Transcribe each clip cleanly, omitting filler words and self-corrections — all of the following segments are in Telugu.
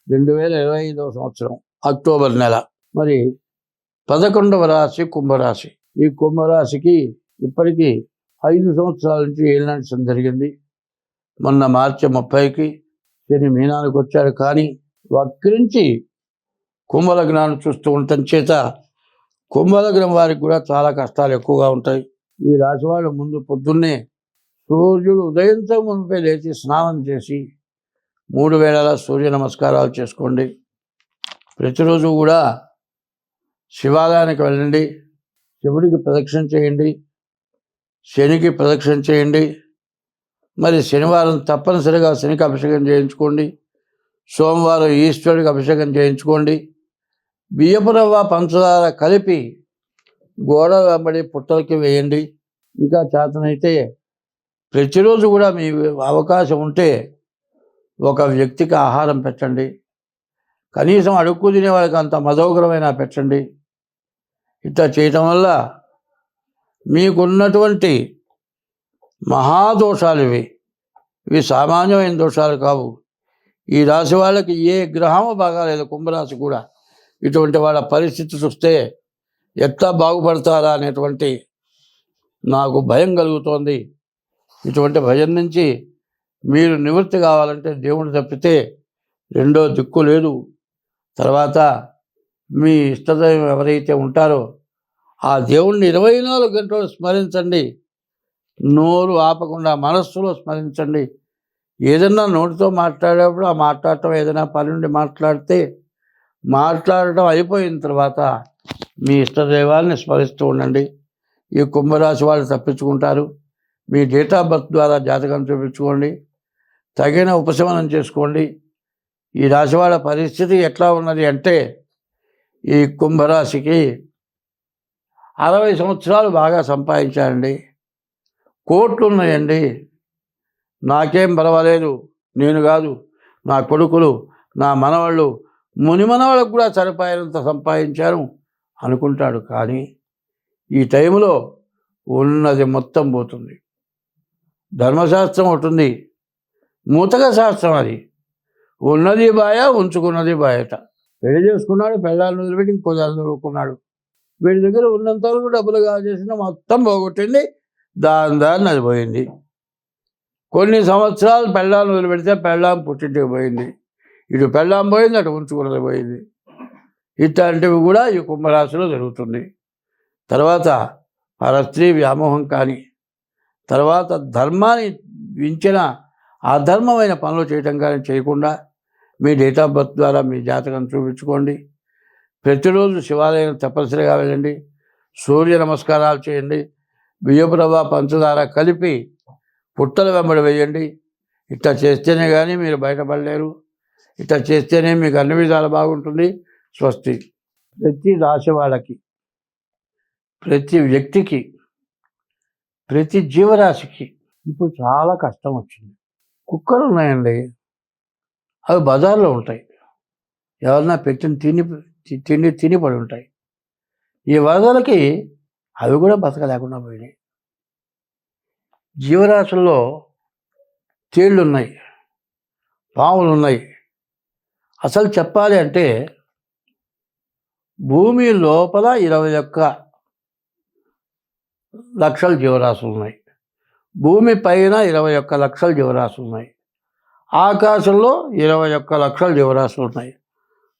2025వ సంవత్సరం అక్టోబర్ నెల. మరి 11వ రాశి కుంభరాశి. ఈ కుంభరాశికి ఇప్పటికీ 5 సంవత్సరాల నుంచి ఏలినాటి జరిగింది. మొన్న మార్చి 30కి శని మీనానికి వచ్చాడు. కానీ వక్రించి కుంభలగ్నాన్ని చూస్తూ ఉండటం చేత కుంభలగ్నం వారికి కూడా చాలా కష్టాలు ఎక్కువగా ఉంటాయి. ఈ రాశి వాళ్ళు ముందు పొద్దున్నే సూర్యుడు ఉదయంతో మునిపే లేచి స్నానం చేసి 3 వేళలా సూర్య నమస్కారాలు చేసుకోండి. ప్రతిరోజు కూడా శివాలయానికి వెళ్ళండి, శివుడికి ప్రదక్షిణ చేయండి, శనికి ప్రదక్షిణ చేయండి. మరి శనివారం తప్పనిసరిగా శనికి అభిషేకం చేయించుకోండి. సోమవారం ఈశ్వరుడికి అభిషేకం చేయించుకోండి. బియ్యపు రవ్వ పంచదార కలిపి గోడ వెంబడి పుట్టలకి వేయండి. ఇంకా చేతనైతే ప్రతిరోజు కూడా మీ అవకాశం ఉంటే ఒక వ్యక్తికి ఆహారం పెట్టండి. కనీసం అడుక్కు తినే వాళ్ళకి అంత మధోగ్రమైన పెట్టండి. ఇట్లా చేయటం వల్ల మీకున్నటువంటి మహాదోషాలు ఇవి సామాన్యమైన దోషాలు కావు. ఈ రాశి వాళ్ళకి ఏ గ్రహము బాగాలేదు, కుంభరాశి కూడా. ఇటువంటి వాళ్ళ పరిస్థితి చూస్తే ఎట్లా బాగుపడతారా అనేటువంటి నాకు భయం కలుగుతోంది. ఇటువంటి భయం నుంచి మీరు నివృత్తి కావాలంటే దేవుడు తప్పితే రెండో దిక్కు లేదు. తర్వాత మీ ఇష్టదైవం ఎవరైతే ఉంటారో ఆ దేవుణ్ణి 24 గంటలు స్మరించండి. నోరు ఆపకుండా మనస్సులో స్మరించండి. ఏదన్నా నోటితో మాట్లాడేటప్పుడు ఆ మాట్లాడటం ఏదైనా పని నుండి మాట్లాడటం అయిపోయిన తర్వాత మీ ఇష్టదైవాన్ని స్మరిస్తూ ఉండండి. ఈ కుంభరాశి వాళ్ళు తప్పించుకుంటారు. మీ డేట్ ఆఫ్ బర్త్ ద్వారా జాతకం చూపించుకోండి, తగిన ఉపశమనం చేసుకోండి. ఈ రాశి వాళ్ళ పరిస్థితి ఎట్లా ఉన్నది అంటే, ఈ కుంభరాశికి 60 సంవత్సరాలు బాగా సంపాదించారండి, కోట్లు ఉన్నాయండి, నాకేం పర్వాలేదు, నేను కాదు నా కొడుకులు నా మనవాళ్ళు మునిమనవాళ్ళకు కూడా సరిపోయేంత సంపాదించాను అనుకుంటాడు. కానీ ఈ టైంలో ఉన్నది మొత్తం పోతుంది. ధర్మశాస్త్రం ఉంటుంది, మూతక శాస్త్రం. అది ఉన్నది బాయ, ఉంచుకున్నది బాయట. పెళ్లి చేసుకున్నాడు, పెళ్ళాలను వదిలిపెట్టి ఇంకో దాన్ని చదువుకున్నాడు. వీడి దగ్గర ఉన్నంత వరకు డబ్బులు కావాల్సిన మొత్తం పోగొట్టింది, దాన్ని అది పోయింది. కొన్ని సంవత్సరాలు పెళ్ళాలను వదిలిపెడితే పెళ్ళాం పుట్టింటికి పోయింది, ఇటు పెళ్ళాం పోయింది, అటు ఉంచుకున్నది పోయింది. ఇట్లాంటివి కూడా ఈ కుంభరాశిలో జరుగుతుంది. తర్వాత పరస్త్రీ వ్యామోహం కానీ, తర్వాత ధర్మాన్ని వించిన అధర్మమైన పనులు చేయటం కానీ చేయకుండా మీ డేట్ ఆఫ్ బర్త్ ద్వారా మీ జాతకం చూపించుకోండి. ప్రతిరోజు శివాలయం తప్పనిసరిగా వెళ్ళండి, సూర్య నమస్కారాలు చేయండి, బియ్యపు రవ్వ పంచదార కలిపి పుట్టల వెంబడి వేయండి. ఇట్లా చేస్తేనే కానీ మీరు బయటపడలేరు. ఇట్లా చేస్తేనే మీకు అన్ని విధాలు బాగుంటుంది. స్వస్తి. ప్రతి రాశి వాళ్ళకి, ప్రతి వ్యక్తికి, ప్రతి జీవరాశికి ఇప్పుడు చాలా కష్టం వచ్చింది. కుక్కలు ఉన్నాయండి, అవి బజార్లో ఉంటాయి, ఎవరన్నా పెట్టిన తిని పడి ఉంటాయి. ఈ వరదలకి అవి కూడా బతకలేకుండా పోయినాయి. జీవరాశుల్లో తేళ్ళు ఉన్నాయి, పాములు ఉన్నాయి. అసలు చెప్పాలి అంటే భూమి లోపల 21 లక్షల జీవరాశులు ఉన్నాయి, భూమి పైన 21 లక్షల జీవరాశులు ఉన్నాయి, ఆకాశంలో 21 లక్షల జీవరాశులు ఉన్నాయి,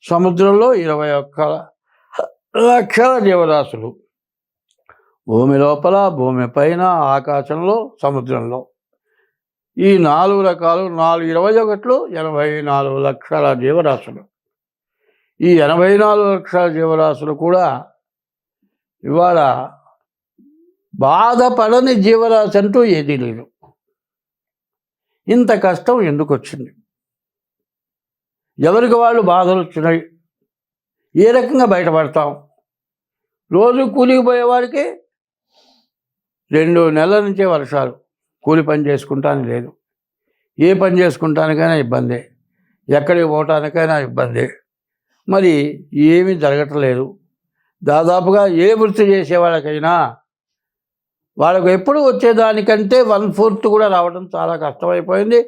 సముద్రంలో 21 లక్షల జీవరాశులు. భూమి లోపల, భూమి పైన, ఆకాశంలో, సముద్రంలో ఈ 4 రకాలు 21 84 లక్షల జీవరాశులు. ఈ 84 లక్షల జీవరాశులు కూడా ఇవాళ బాధపడని జీవరాశి అంటూ ఏదీ లేదు. ఇంత కష్టం ఎందుకు వచ్చింది? ఎవరికి వాళ్ళు బాధలు వచ్చినాయి. ఏ రకంగా బయటపడతాం? రోజు కూలికి పోయేవాడికి 2 నెలల నుంచే వర్షాలు, కూలి పని చేసుకుంటానికి లేదు. ఏ పని చేసుకుంటానికైనా ఇబ్బందే, ఎక్కడికి పోవటానికైనా ఇబ్బందే. మరి ఏమీ జరగట్లేదు. దాదాపుగా ఏ వృత్తి చేసేవాళ్ళకైనా వాళ్ళకు ఎప్పుడు వచ్చేదానికంటే 1/4 కూడా రావడం చాలా కష్టమైపోయింది.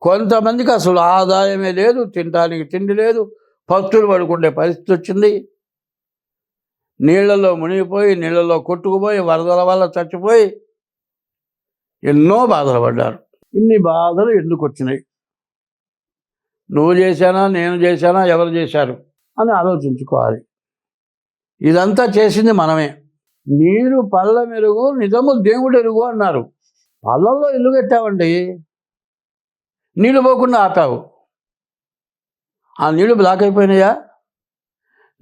కొంతమందికి అసలు ఆదాయమే లేదు, తినడానికి తిండి లేదు, పస్తులు పడుకునే పరిస్థితి వచ్చింది. నీళ్లలో మునిగిపోయి, నీళ్లలో కొట్టుకుపోయి, వరదల వల్ల చచ్చిపోయి ఎన్నో బాధలు పడ్డారు. ఇన్ని బాధలు ఎందుకు వచ్చినాయి? నువ్వు చేశానా, నేను చేశానా, ఎవరు చేశారు అని ఆలోచించుకోవాలి. ఇదంతా చేసింది మనమే. నీరు పళ్ళ మెరుగు, నిజము దేవుడు ఎరుగు అన్నారు. పళ్ళల్లో ఇల్లు కట్టావండి, నీళ్ళు పోకుండా ఆపావు, ఆ నీళ్లు బ్లాక్ అయిపోయినాయా?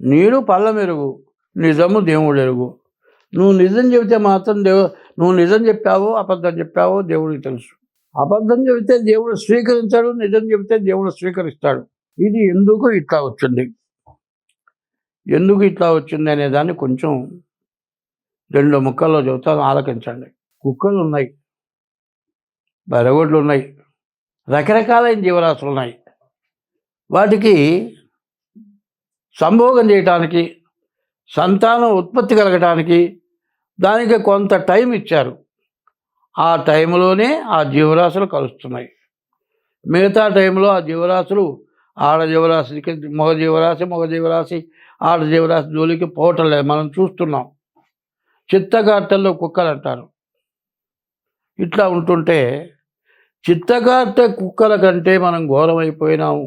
నీరు పళ్ళ మెరుగు, నిజము దేవుడు ఎరుగు. నువ్వు నిజం చెబితే మాత్రం నువ్వు నిజం చెప్పావో అబద్ధం చెప్పావో దేవుడికి తెలుసు. అబద్ధం చెబితే దేవుడు స్వీకరించాడు, నిజం చెబితే దేవుడు స్వీకరిస్తాడు. ఇది ఎందుకు ఇట్లా వచ్చింది, ఎందుకు ఇట్లా వచ్చింది అనే దాన్ని కొంచెం 2 ముక్కల్లో చెబుతాను, ఆలకించండి. కుక్కలు ఉన్నాయి, బరగొడ్లు ఉన్నాయి, రకరకాలైన జీవరాశులు ఉన్నాయి. వాటికి సంభోగం చేయటానికి, సంతానం ఉత్పత్తి కలగటానికి దానికి కొంత టైం ఇచ్చారు. ఆ టైంలోనే ఆ జీవరాశులు కలుస్తున్నాయి. మిగతా టైంలో ఆ జీవరాశులు ఆడ జీవరాశికి మగ జీవరాశి ఆడ జీవరాశి జోలికి పోవటం లేదు, మనం చూస్తున్నాం. చిత్తకార్తెల్లో కుక్కలు అంటారు. ఇట్లా ఉంటుంటే చిత్తకార్తె కుక్కల కంటే మనం ఘోరమైపోయినాము.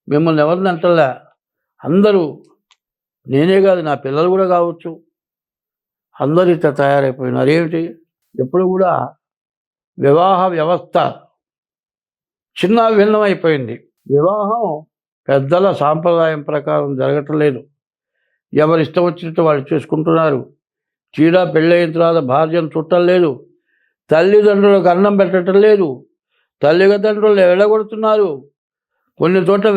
మిమ్మల్ని ఎవరిని అంటలే, అందరూ, నేనే కాదు, నా పిల్లలు కూడా కావచ్చు, అందరూ ఇట్లా తయారైపోయినారు. ఏమిటి? ఎప్పుడు కూడా వివాహ వ్యవస్థ చిన్న భిన్నమైపోయింది. వివాహం పెద్దల సాంప్రదాయం ప్రకారం జరగటం లేదు. ఎవరు ఇష్టం వచ్చినట్టు వాళ్ళు చేసుకుంటున్నారు. చీడా పెళ్ళైన తర్వాత భార్యను చుట్టం లేదు, తల్లిదండ్రులకు అన్నం పెట్టడం లేదు, తల్లిదండ్రులు వెళ్ళగొడుతున్నారు, కొన్ని చోట్ల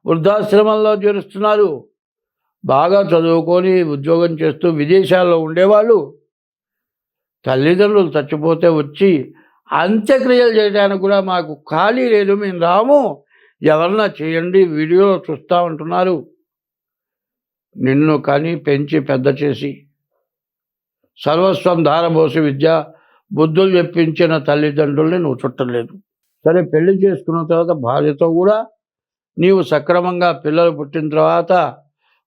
వృద్ధాశ్రమంలో చేరుస్తున్నారు. బాగా చదువుకొని ఉద్యోగం చేస్తూ విదేశాల్లో ఉండేవాళ్ళు తల్లిదండ్రులు చచ్చిపోతే వచ్చి అంత్యక్రియలు చేయడానికి కూడా మాకు ఖాళీ లేదు, మేము రాము, ఎవరన్నా చేయండి, వీడియోలో చూస్తామంటున్నారు. నిన్ను కని పెంచి పెద్ద చేసి సర్వస్వం ధారబోసి విద్యా బుద్ధులు చెప్పించిన తల్లిదండ్రుల్ని నువ్వు చుట్టలేదు. సరే, పెళ్లి చేసుకున్న తర్వాత భార్యతో కూడా నీవు సక్రమంగా పిల్లలు పుట్టిన తర్వాత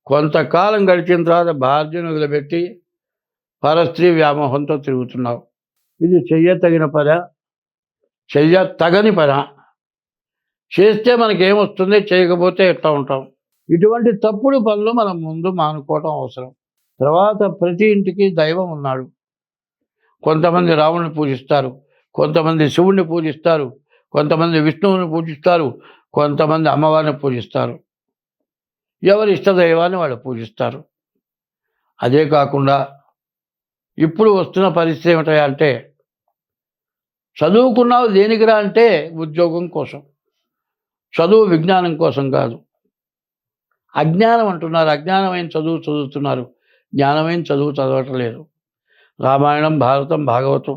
కొంతకాలం గడిచిన తర్వాత భార్యను వదిలిపెట్టి పరస్త్రీ వ్యామోహంతో తిరుగుతున్నావు. ఇది చెయ్యతగిన పనా, చెయ్యతగని పనా? చేస్తే మనకేమొస్తుంది, చేయకపోతే ఎట్లా ఉంటాం? ఇటువంటి తప్పుడు పనులు మనం ముందు మానుకోవటం అవసరం. తర్వాత ప్రతి ఇంటికి దైవం ఉన్నాడు. కొంతమంది రాముడిని పూజిస్తారు, కొంతమంది శివుణ్ణి పూజిస్తారు, కొంతమంది విష్ణువుని పూజిస్తారు, కొంతమంది అమ్మవారిని పూజిస్తారు. ఎవరి ఇష్టదైవాన్ని వాళ్ళు పూజిస్తారు. అదే కాకుండా ఇప్పుడు వస్తున్న పరిస్థితి ఏమిటంటే, చదువుకున్నావు దేనికిరా అంటే ఉద్యోగం కోసం, చదువు విజ్ఞానం కోసం కాదు. అజ్ఞానం అంటున్నారు, అజ్ఞానమైన చదువు చదువుతున్నారు, జ్ఞానమైన చదువు చదవటం లేదు. రామాయణం, భారతం, భాగవతం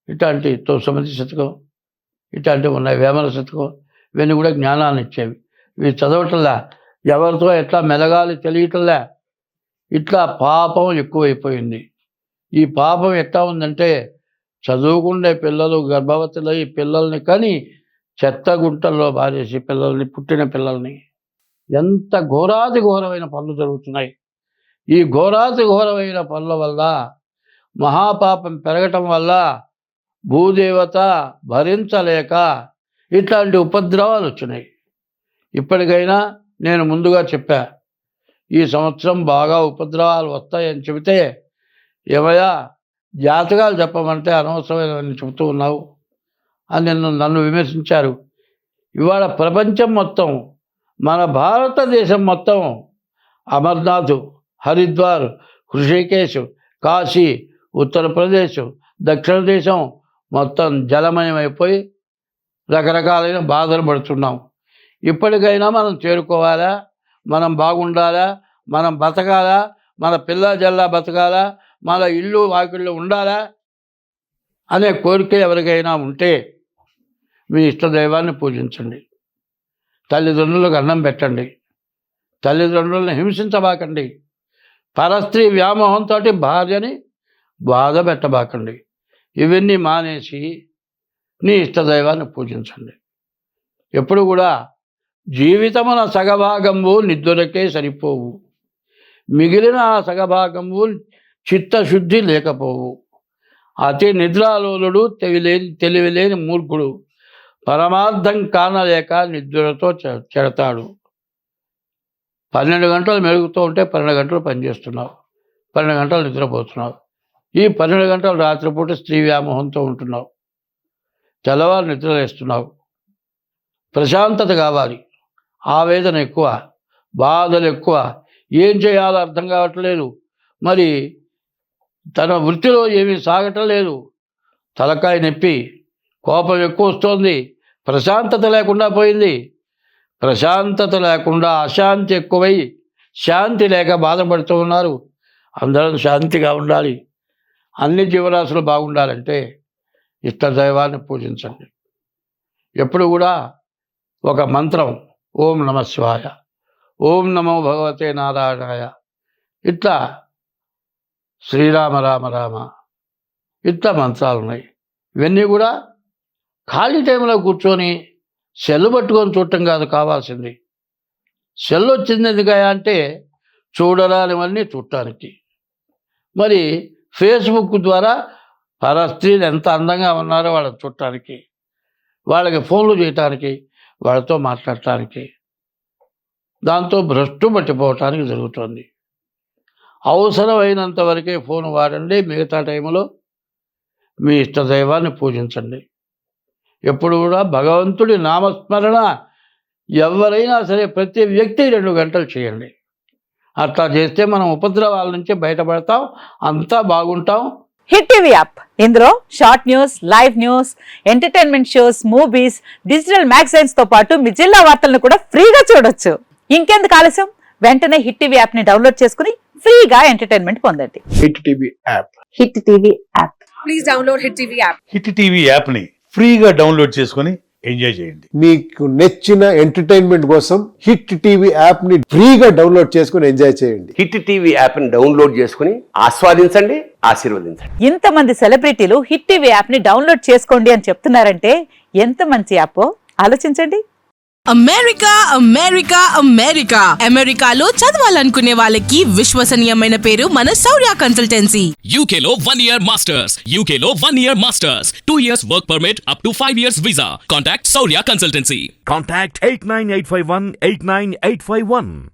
ఇట్లాంటి 9 శతకం ఇట్లాంటివి ఉన్నాయి, వేమన శతకం, ఇవన్నీ కూడా జ్ఞానాన్ని ఇచ్చేవి. ఇవి చదవటంలా, ఎవరితో ఎట్లా మెలగాలి తెలియటంలా. ఇట్లా పాపం ఎక్కువైపోయింది. ఈ పాపం ఎట్లా ఉందంటే, చదువుకునే పిల్లలు గర్భవతులై పిల్లల్ని కని చెత్త గుంటల్లో బారేసి పిల్లల్ని, పుట్టిన పిల్లల్ని, ఎంత ఘోరాతి ఘోరమైన పనులు జరుగుతున్నాయి. ఈ ఘోరాతి ఘోరమైన పనుల వల్ల, మహాపాపం పెరగటం వల్ల భూదేవత భరించలేక ఇట్లాంటి ఉపద్రవాలు వచ్చినాయి. ఇప్పటికైనా నేను ముందుగా చెప్పా, ఈ సంవత్సరం బాగా ఉపద్రవాలు వస్తాయని చెబితే, ఏమయ్యా జాతకాలు చెప్పమంటే అనవసరమైనవన్నీ చెబుతూ ఉన్నావు అని నన్ను విమర్శించారు. ఇవాళ ప్రపంచం మొత్తం, మన భారతదేశం మొత్తం అమర్నాథ్, హరిద్వార్, హృషికేశ్, కాశీ, ఉత్తరప్రదేశ్, దక్షిణ దేశం మొత్తం జలమయమైపోయి రకరకాలైన బాధలు పడుతున్నాం. ఇప్పటికైనా మనం చేరుకోవాలా, మనం బాగుండాలా, మనం బతకాలా, మన పిల్ల జల్లా బతకాలా, మన ఇల్లు వాకిళ్ళు ఉండాలా అనే కోరిక ఎవరికైనా ఉంటే మీ ఇష్టదైవాన్ని పూజించండి, తల్లిదండ్రులకు అన్నం పెట్టండి, తల్లిదండ్రులను హింసించబాకండి, పరస్త్రీ వ్యామోహంతో భార్యని బాధ పెట్టబాకండి. ఇవన్నీ మానేసి నీ ఇష్టదైవాన్ని పూజించండి. ఎప్పుడు కూడా జీవితమున సగభాగంబు నిద్దులకే సరిపోవు, మిగిలిన ఆ సగభాగంబు చిత్తశుద్ధి లేకపోవు. అతి నిద్రాలోలుడు తెలివిలేని మూర్ఖుడు పరమార్థం కానలేక నిద్రతో చెడతాడు. 12 గంటలు మెలుగుతూ ఉంటే 12 గంటలు పనిచేస్తున్నావు, 12 గంటలు నిద్రపోతున్నావు. ఈ 12 గంటలు రాత్రిపూట స్త్రీ వ్యామోహంతో ఉంటున్నావు, తెల్లవారు నిద్రలేస్తున్నావు. ప్రశాంతత కావాలి, ఆవేదన ఎక్కువ, బాధలు ఎక్కువ, ఏం చేయాలో అర్థం కావట్లేదు. మరి తన వృత్తిలో ఏమీ సాగటం లేదు, తలకాయ నొప్పి, కోపం ఎక్కువ వస్తుంది, ప్రశాంతత లేకుండా పోయింది. ప్రశాంతత లేకుండా అశాంతి ఎక్కువై శాంతి లేక బాధపడుతూ ఉన్నారు. అందరం శాంతిగా ఉండాలి, అన్ని జీవరాశులు బాగుండాలంటే ఇష్టదైవాన్ని పూజించండి. ఎప్పుడు కూడా ఒక మంత్రం, ఓం నమ శివాయ, ఓం నమో భగవతే నారాయణాయ, ఇట్లా శ్రీరామ రామ రామ, ఇట్లా మంత్రాలు ఉన్నాయి. ఇవన్నీ కూడా ఖాళీ టైంలో కూర్చొని సెల్ పట్టుకొని చూడటం కాదు కావాల్సింది. సెల్ వచ్చింది ఎందుకయా అంటే చూడరానివన్నీ చూడటానికి. మరి ఫేస్బుక్ ద్వారా పరస్త్రీలు ఎంత అందంగా ఉన్నారో వాళ్ళని చూడటానికి, వాళ్ళకి ఫోన్లు చేయటానికి, వాళ్ళతో మాట్లాడటానికి, దాంతో భ్రష్టు పట్టిపోవటానికి జరుగుతుంది. అవసరమైనంత వరకే ఫోన్ వాడండి, మిగతా టైంలో మీ ఇష్టదైవాన్ని పూజించండి. ఎప్పుడు కూడా భగవంతుడి నామస్మరణ ఎవరైనా సరే ప్రతి వ్యక్తి 2 గంటలు చేయండి. అట్లా చేస్తే మనం ఉపద్రవాల నుంచి బయటపడతాం, అంతా బాగుంటాం. హిట్ టీవీ యాప్, ఇందులో short news, live news, entertainment shows, movies, digital magazines తో పాటు మీ జిల్లా వార్తలను కూడా ఫ్రీగా చూడొచ్చు. ఇంకెందుకు ఆలస్యం, వెంటనే హిట్ టీవీ యాప్ ని డౌన్లోడ్ చేసుకుని ఫ్రీగా ఎంటర్టైన్మెంట్ పొందండి. Hit TV app, hit TV app, please download hit TV app. Hit TV app ని ఫ్రీగా డౌన్లోడ్ చేసుకొని ఎంజాయ్ చేయండి. మీకు నచ్చిన ఎంటర్టైన్మెంట్ కోసం హిట్ టీవీ యాప్ ని ఫ్రీగా డౌన్లోడ్ చేసుకొని ఎంజాయ్ చేయండి. హిట్ టీవీ యాప్ ని డౌన్లోడ్ చేసుకుని ఆస్వాదించండి, ఆశీర్వదించండి. ఇంతమంది సెలబ్రిటీలు హిట్ టీవీ యాప్ ని డౌన్లోడ్ చేసుకోండి అని చెప్తున్నారంటే ఎంత మంచి యాప్ ఆలోచించండి. అమెరికా అమెరికా అమెరికా అమెరికాలో చదవాలనుకునే వాళ్ళకి విశ్వసనీయమైన పేరు మన శౌర్య కన్సల్టెన్సీ. UK లో 1 year masters, UK లో 1 year masters, 2 years work permit up to 5 years visa. Contact Saurya Consultancy. Contact 89851 89851.